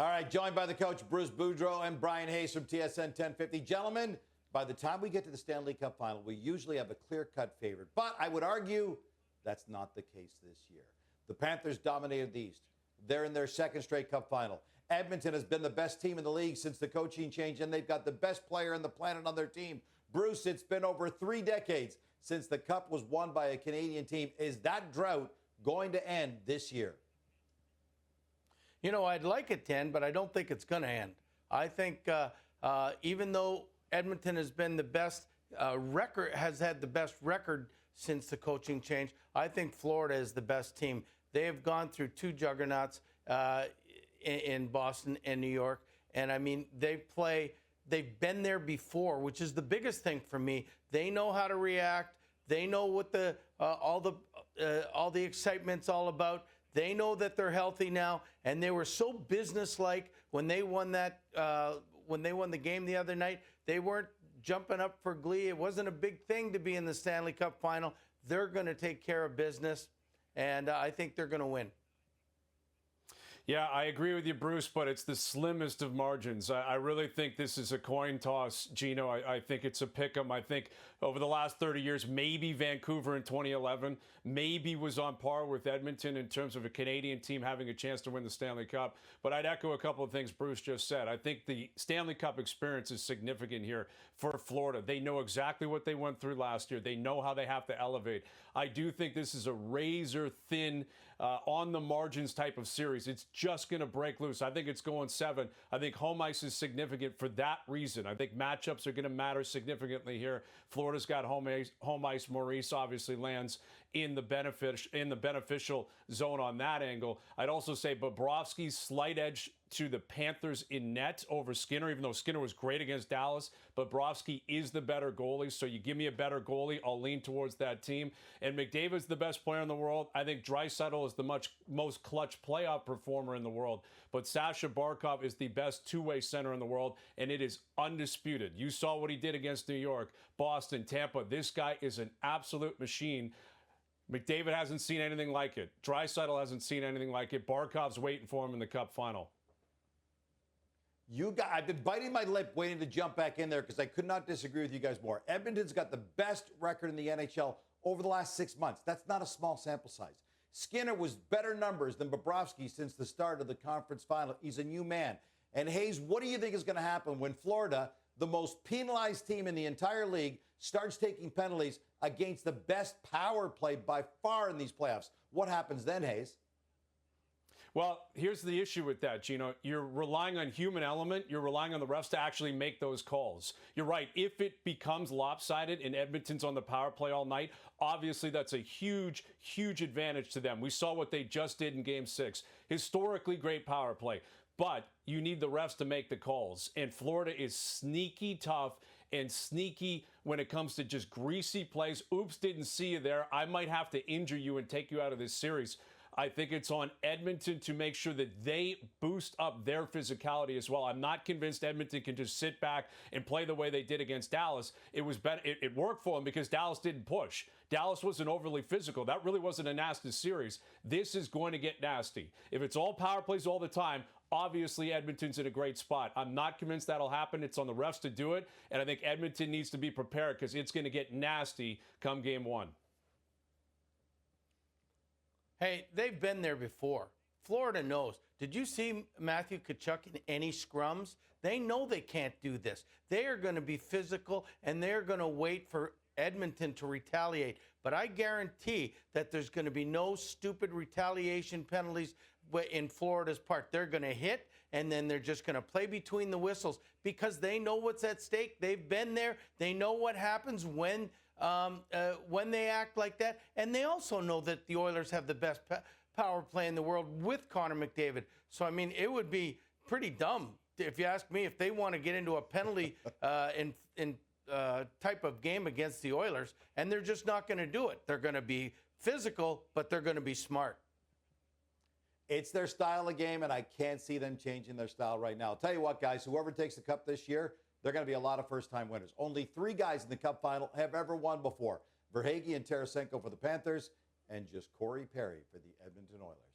All right, joined by the coach, Bruce Boudreau and Bryan Hayes from TSN 1050. Gentlemen, by the time we get to the Stanley Cup final, we usually have a clear-cut favorite. But I would argue that's not the case this year. The Panthers dominated the East. They're in their second straight Cup final. Edmonton has been the best team in the league since the coaching change, and they've got the best player on the planet on their team. Bruce, it's been over 3 decades since the Cup was won by a Canadian team. Is that drought going to end this year? You know, I'd like it to end, but I don't think it's going to end. I think even though Edmonton has been the best has had the best record since the coaching change, I think Florida is the best team. They have gone through 2 juggernauts in Boston and New York, and I mean they've been there before, which is the biggest thing for me. They know how to react. They know what all the excitement's all about. They know that they're healthy now, and they were so businesslike when they won the game the other night. They weren't jumping up for glee. It wasn't a big thing to be in the Stanley Cup final. They're going to take care of business, and I think they're going to win. Yeah, I agree with you, Bruce, but it's the slimmest of margins. I really think this is a coin toss, Gino. I think it's a pick-em. I think over the last 30 years, maybe Vancouver in 2011 maybe was on par with Edmonton in terms of a Canadian team having a chance to win the Stanley Cup. But I'd echo a couple of things Bruce just said. I think the Stanley Cup experience is significant here for Florida. They know exactly what they went through last year. They know how they have to elevate. I do think this is a razor-thin, on the margins type of series. It's just going to break loose. I think it's going 7. I think home ice is significant for that reason. I think matchups are going to matter significantly here. Florida's got home ice. Maurice obviously lands in the beneficial zone on that angle. I'd also say Bobrovsky's slight edge to the Panthers in net over Skinner, even though Skinner was great against Dallas. Bobrovsky is the better goalie, so you give me a better goalie, I'll lean towards that team. And McDavid's the best player in the world. I think Draisaitl is the most clutch playoff performer in the world. But Sasha Barkov is the best two-way center in the world, and it is undisputed. You saw what he did against New York, Boston, Tampa. This guy is an absolute machine. McDavid hasn't seen anything like it. Draisaitl hasn't seen anything like it. Barkov's waiting for him in the Cup final. I've been biting my lip waiting to jump back in there because I could not disagree with you guys more. Edmonton's got the best record in the NHL over the last 6 months. That's not a small sample size. Skinner was better numbers than Bobrovsky since the start of the conference final. He's a new man. And Hayes, what do you think is going to happen when Florida, the most penalized team in the entire league, starts taking penalties against the best power play by far in these playoffs? What happens then, Hayes? Well, here's the issue with that, Gino. You're relying on human element. You're relying on the refs to actually make those calls. You're right. If it becomes lopsided and Edmonton's on the power play all night, obviously that's a huge, huge advantage to them. We saw what they just did in Game 6. Historically great power play. But you need the refs to make the calls. And Florida is sneaky tough and sneaky when it comes to just greasy plays. Oops, didn't see you there. I might have to injure you and take you out of this series. I think it's on Edmonton to make sure that they boost up their physicality as well. I'm not convinced Edmonton can just sit back and play the way they did against Dallas. It was better. It worked for them because Dallas didn't push. Dallas wasn't overly physical. That really wasn't a nasty series. This is going to get nasty. If it's all power plays all the time, obviously Edmonton's in a great spot. I'm not convinced that'll happen. It's on the refs to do it, and I think Edmonton needs to be prepared because it's going to get nasty come Game 1. Hey, they've been there before. Florida knows. Did you see Matthew Tkachuk in any scrums? They know they can't do this. They are going to be physical, and they're going to wait for Edmonton to retaliate. But I guarantee that there's going to be no stupid retaliation penalties in Florida's part. They're going to hit, and then they're just going to play between the whistles because they know what's at stake. They've been there. They know what happens when they act like that. And they also know that the Oilers have the best power play in the world with Connor McDavid. So, I mean, it would be pretty dumb, if you ask me, if they want to get into a penalty type of game against the Oilers, and they're just not going to do it. They're going to be physical, but they're going to be smart. It's their style of game, and I can't see them changing their style right now. I'll tell you what, guys, whoever takes the Cup this year, they're going to be a lot of first-time winners. Only 3 guys in the Cup final have ever won before. Verhaeghe and Tarasenko for the Panthers, and just Corey Perry for the Edmonton Oilers.